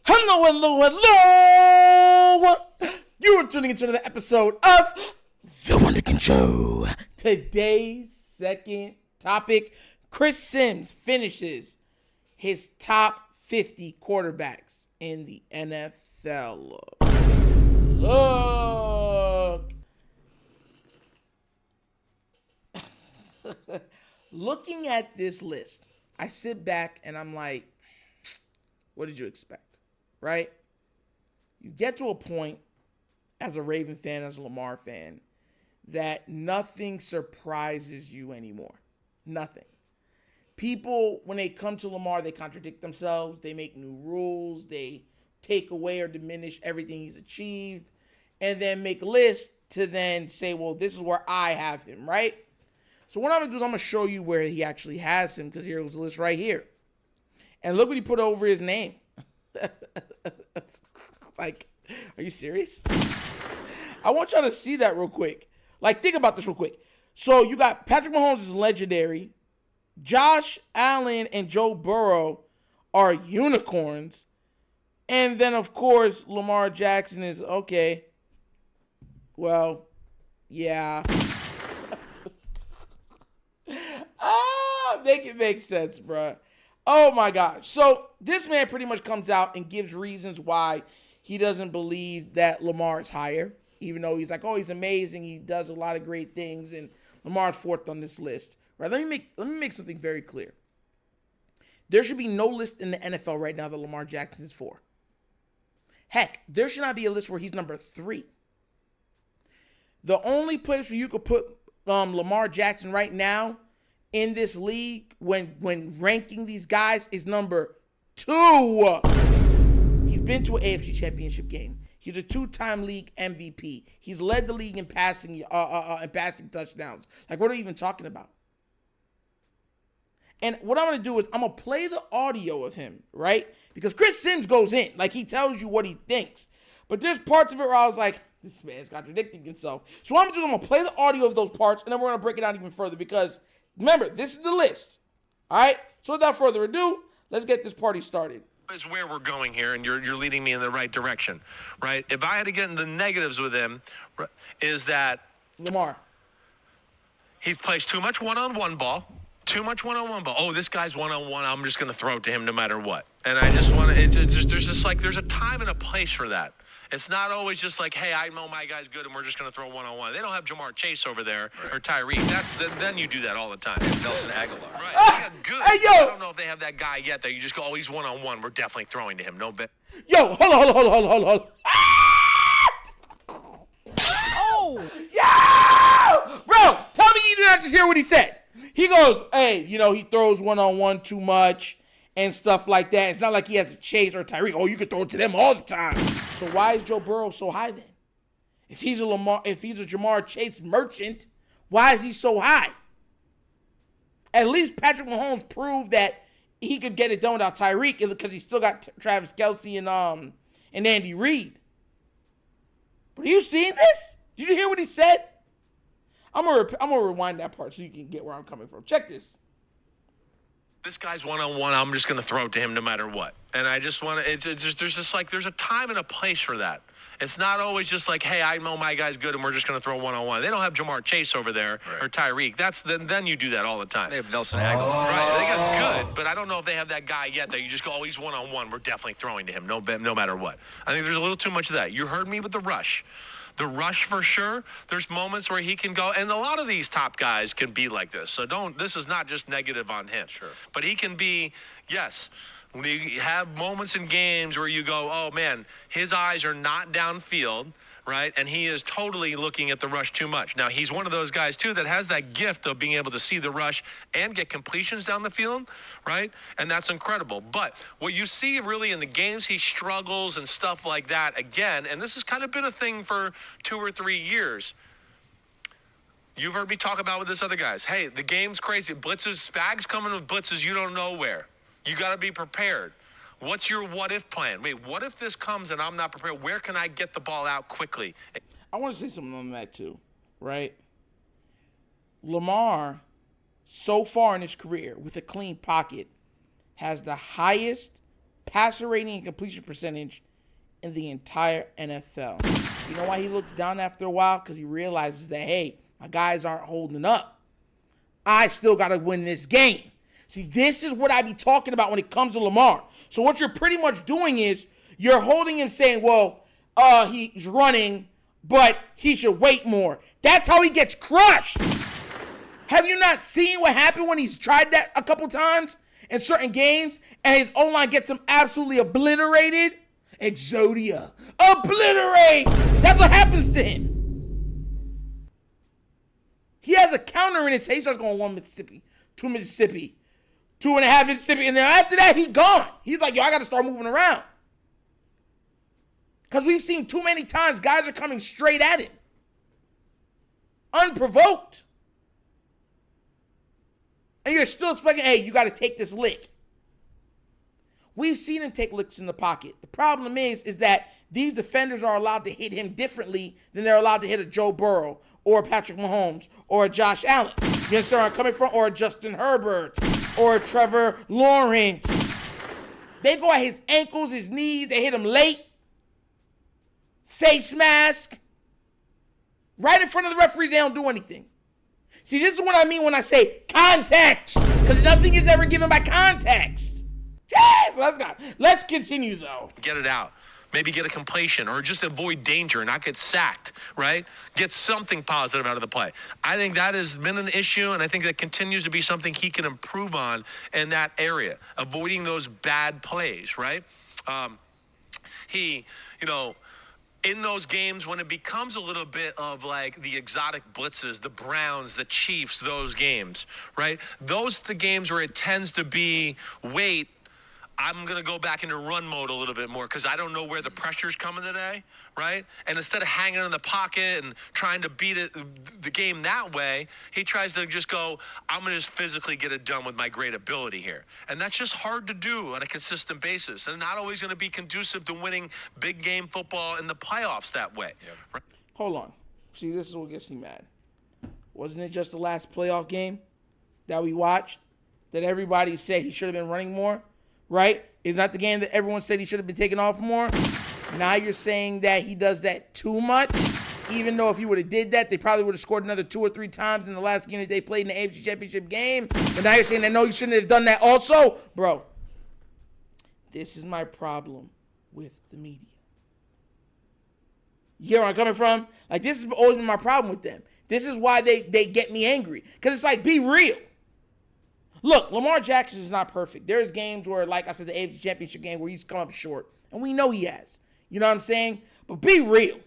Hello. You are tuning into another episode of The Wunderkind Show. Today's second topic, Chris Sims finishes his top 50 quarterbacks in the NFL. Look. Looking at this list, I sit back and I'm like, what did you expect? Right? You get to a point as a Raven fan, as a Lamar fan, that nothing surprises you anymore. Nothing. People, when they come to Lamar, they contradict themselves. They make new rules. They take away or diminish everything he's achieved and then make lists to then say, well, this is where I have him, right? So what I'm going to do is I'm going to show you where he actually has him, because here's the list right here. And look what he put over his name. Like, are you serious? I want y'all to see that real quick. Like, think about this real quick. So you got Patrick Mahomes is legendary. Josh Allen and Joe Burrow are unicorns. And then, of course, Lamar Jackson is, okay, well, yeah. Make it make sense, bruh. Oh, my gosh. So this man pretty much comes out and gives reasons why he doesn't believe that Lamar is higher, even though he's like, oh, he's amazing. He does a lot of great things, and Lamar's fourth on this list. Right? Let me make something very clear. There should be no list in the NFL right now that Lamar Jackson is for. Heck, there should not be a list where he's number 3. The only place where you could put Lamar Jackson right now in this league when ranking these guys is number 2. He's been to an AFC Championship game. He's a 2-time league MVP. He's led the league in passing touchdowns. Like, what are we even talking about? And what I'm going to do is I'm going to play the audio of him, right? Because Chris Sims goes in. Like, he tells you what he thinks. But there's parts of it where I was like, this man's contradicting himself. So what I'm going to do is I'm going to play the audio of those parts, and then we're going to break it down even further, because remember, this is the list. All right? So without further ado, let's get this party started. Is where we're going here, and you're leading me in the right direction, right? If I had to get in the negatives with him, is that Lamar, he plays too much one-on-one ball. Too much one-on-one ball. Oh, this guy's one-on-one. I'm just going to throw it to him no matter what. And I just want to, there's a time and a place for that. It's not always just like, hey, I know my guy's good and we're just going to throw one-on-one. They don't have Jamar Chase over there, right, or Tyreek. Then you do that all the time. Nelson Aguilar. Right. Yeah, good. Hey, yo. I don't know if they have that guy yet that you just go, oh, he's one-on-one. We're definitely throwing to him. No bet. Yo, hold on. Oh! Yeah! Bro, tell me you did not just hear what he said. He goes, hey, he throws one-on-one too much and stuff like that. It's not like he has a Chase or a Tyreek. Oh, you can throw it to them all the time. So why is Joe Burrow so high then? If he's a Jamar Chase merchant, why is he so high? At least Patrick Mahomes proved that he could get it done without Tyreek, because he still got Travis Kelce and Andy Reid. But are you seeing this? Did you hear what he said? I'm gonna rewind that part so you can get where I'm coming from. Check this. This guy's one-on-one. I'm just going to throw it to him no matter what. And I just want to, there's a time and a place for that. It's not always just like, hey, I know my guy's good and we're just going to throw one-on-one. They don't have Jamar Chase over there, right, or Tyreek. Then you do that all the time. They have Nelson Aguilar. Right, they got good, but I don't know if they have that guy yet that you just go, oh, he's one-on-one. We're definitely throwing to him no matter what. I think there's a little too much of that. You heard me with the rush. The rush, for sure. There's moments where he can go, and a lot of these top guys can be like this. So this is not just negative on him. Sure. But he can be, yes, we have moments in games where you go, oh, man, his eyes are not downfield, right? And he is totally looking at the rush too much. Now, he's one of those guys, too, that has that gift of being able to see the rush and get completions down the field, right? And that's incredible. But what you see really in the games, he struggles and stuff like that again, and this has kind of been a thing for 2 or 3 years. You've heard me talk about with this other guys. Hey, the game's crazy. Blitzes, Spags coming with blitzes you don't know where. You got to be prepared. What's your what-if plan? Wait, what if this comes and I'm not prepared? Where can I get the ball out quickly? I want to say something on that too, right? Lamar, so far in his career, with a clean pocket, has the highest passer rating and completion percentage in the entire NFL. You know why he looks down after a while? Because he realizes that, hey, my guys aren't holding up. I still got to win this game. See, this is what I be talking about when it comes to Lamar. So what you're pretty much doing is you're holding him saying, well, he's running, but he should wait more. That's how he gets crushed. Have you not seen what happened when he's tried that a couple times in certain games and his O-line gets him absolutely obliterated? Exodia. Obliterate! That's what happens to him. He has a counter in his head. He starts going 1 Mississippi, 2 Mississippi, 2.5 Mississippi, and then after that, he gone. He's like, yo, I got to start moving around. Because we've seen too many times guys are coming straight at him. Unprovoked. And you're still expecting, hey, you got to take this lick. We've seen him take licks in the pocket. The problem is that these defenders are allowed to hit him differently than they're allowed to hit a Joe Burrow or a Patrick Mahomes or a Josh Allen. You understand where I'm coming from? Or a Justin Herbert or a Trevor Lawrence. They go at his ankles, his knees. They hit him late. Face mask. Right in front of the referees, they don't do anything. See, this is what I mean when I say context. Because nothing is ever given by context. Yes, let's continue, though. Get it out. Maybe get a completion or just avoid danger and not get sacked, right? Get something positive out of the play. I think that has been an issue, and I think that continues to be something he can improve on in that area, avoiding those bad plays, right? In those games when it becomes a little bit of like the exotic blitzes, the Browns, the Chiefs, those games, right? Those are the games where it tends to be, wait, I'm going to go back into run mode a little bit more because I don't know where the pressure's coming today, right? And instead of hanging in the pocket and trying to beat the game that way, he tries to just go, I'm going to just physically get it done with my great ability here. And that's just hard to do on a consistent basis and not always going to be conducive to winning big game football in the playoffs that way. Yep. Right? Hold on. See, this is what gets me mad. Wasn't it just the last playoff game that we watched that everybody said he should have been running more? Right? Is that the game that everyone said he should have been taking off more? Now you're saying that he does that too much, even though if he would have did that, they probably would have scored another 2 or 3 times in the last game that they played in the AFC Championship game. But now you're saying that no, you shouldn't have done that also? Bro, this is my problem with the media. You hear where I'm coming from? Like, this has always been my problem with them. This is why they get me angry. Because it's like, be real. Look, Lamar Jackson is not perfect. There's games where, like I said, the AFC Championship game where he's come up short. And we know he has. You know what I'm saying? But be real.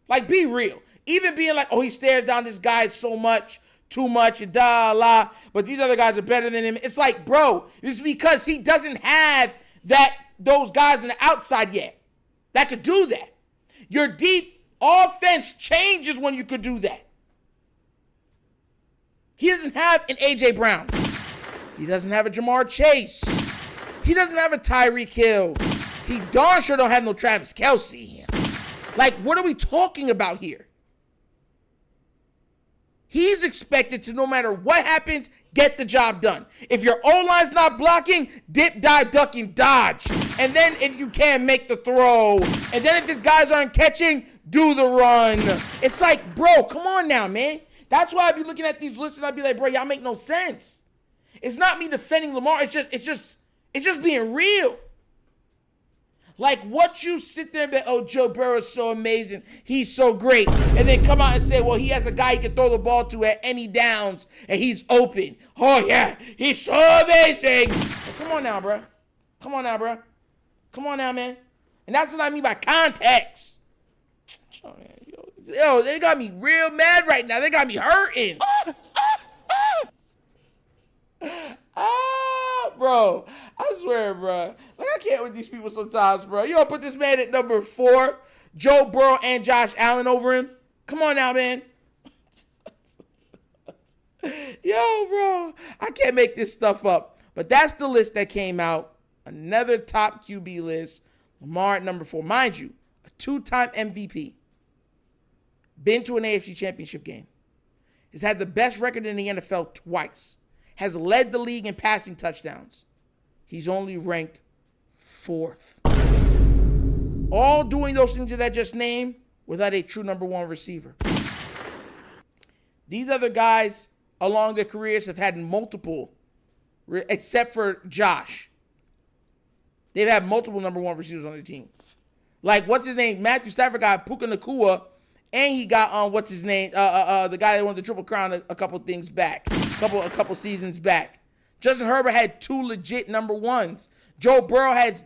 Like, be real. Even being like, oh, he stares down this guy so much, too much, and but these other guys are better than him. It's like, bro, it's because he doesn't have those guys on the outside yet that could do that. Your deep offense changes when you could do that. He doesn't have an A.J. Brown. He doesn't have a Jamar Chase. He doesn't have a Tyreek Hill. He darn sure don't have no Travis Kelce. Like, what are we talking about here? He's expected to, no matter what happens, get the job done. If your O-line's not blocking, dip, dive, duck, and dodge. And then if you can, make the throw. And then if his guys aren't catching, do the run. It's like, bro, come on now, man. That's why I be looking at these lists and I be like, bro, y'all make no sense. It's not me defending Lamar. It's just being real. Like, what you sit there and be, oh, Joe Burrow is so amazing. He's so great. And then come out and say, well, he has a guy he can throw the ball to at any downs, and he's open. Oh, yeah, he's so amazing. Well, come on now, bro. Come on now, bro. Come on now, man. And that's what I mean by context. Yo, they got me real mad right now. They got me hurting. Bro, I swear, bro. Like, I can't with these people sometimes, bro. You don't put this man at number 4, Joe Burrow and Josh Allen over him. Come on now, man. Yo, bro, I can't make this stuff up. But that's the list that came out. Another top QB list. Lamar at number 4. Mind you, a 2-time MVP. Been to an AFC Championship game. Has had the best record in the NFL twice. Has led the league in passing touchdowns. He's only ranked 4th. All doing those things that I just named without a true number one receiver. These other guys along their careers have had multiple, except for Josh. They've had multiple number one receivers on their team. Like, what's his name? Matthew Stafford got Puka Nacua, and he got what's his name? The guy that won the Triple Crown a couple things back, a couple seasons back. Justin Herbert had 2 legit number ones. Joe Burrow had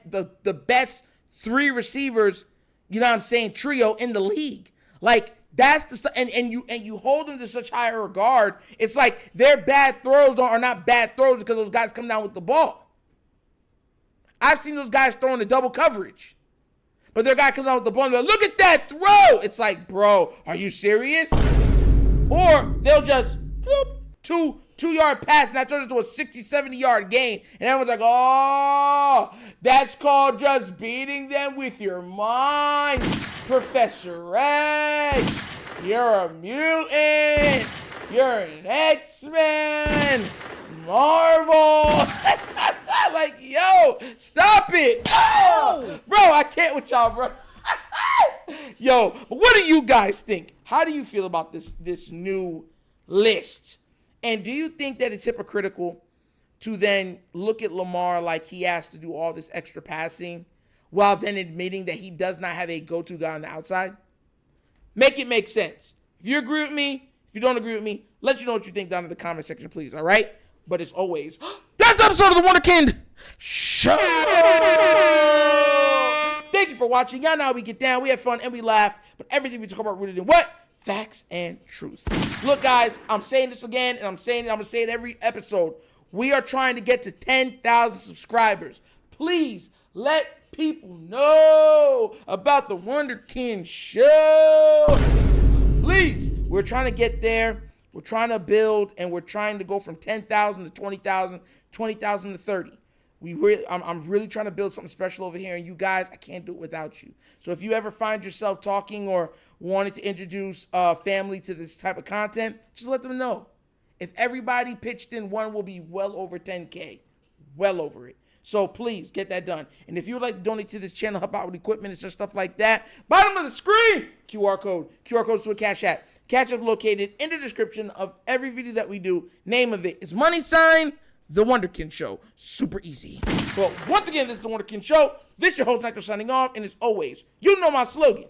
the best 3 receivers, you know what I'm saying, trio in the league. Like, that's the and you hold them to such higher regard. It's like their bad throws are not bad throws because those guys come down with the ball. I've seen those guys throwing the double coverage. But their guy comes out with the ball and they're like, look at that throw. It's like, bro, are you serious? Or they'll just bloop, two-yard pass and that turns into a 60, 70-yard gain. And everyone's like, oh, that's called just beating them with your mind. Professor X, you're a mutant. You're an X-Men. Marvel. Like, yo, stop it. Oh, bro, I can't with y'all, bro. Yo, what do you guys think? How do you feel about this new list? And do you think that it's hypocritical to then look at Lamar like he has to do all this extra passing while then admitting that he does not have a go-to guy on the outside? Make it make sense. If you agree with me, if you don't agree with me, let you know what you think down in the comment section, please, all right? But as always, that's the episode of the Wunderkind Show. Thank you for watching. Y'all know how we get down. We have fun and we laugh. But everything we talk about rooted in what? Facts and truth. Look, guys, I'm saying this again, and I'm going to say it every episode. We are trying to get to 10,000 subscribers. Please let people know about the Wunderkind Show. Please, we're trying to get there. We're trying to build, and we're trying to go from 10,000 to 20,000, 20,000 to 30. I'm really trying to build something special over here, and you guys, I can't do it without you. So if you ever find yourself talking or wanting to introduce family to this type of content, just let them know. If everybody pitched in, one will be well over 10K, well over it. So please get that done. And if you would like to donate to this channel, help out with equipment and such stuff like that, bottom of the screen, QR codes to a Cash App. Cash App located in the description of every video that we do. Name of it is The Wunderkind Show. Super easy. Well, once again, this is The Wunderkind Show. This is your host, Nico, signing off. And as always, you know my slogan.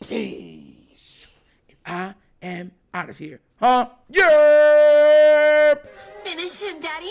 Peace. And I am out of here. Huh? Yerp! Finish him, Daddy.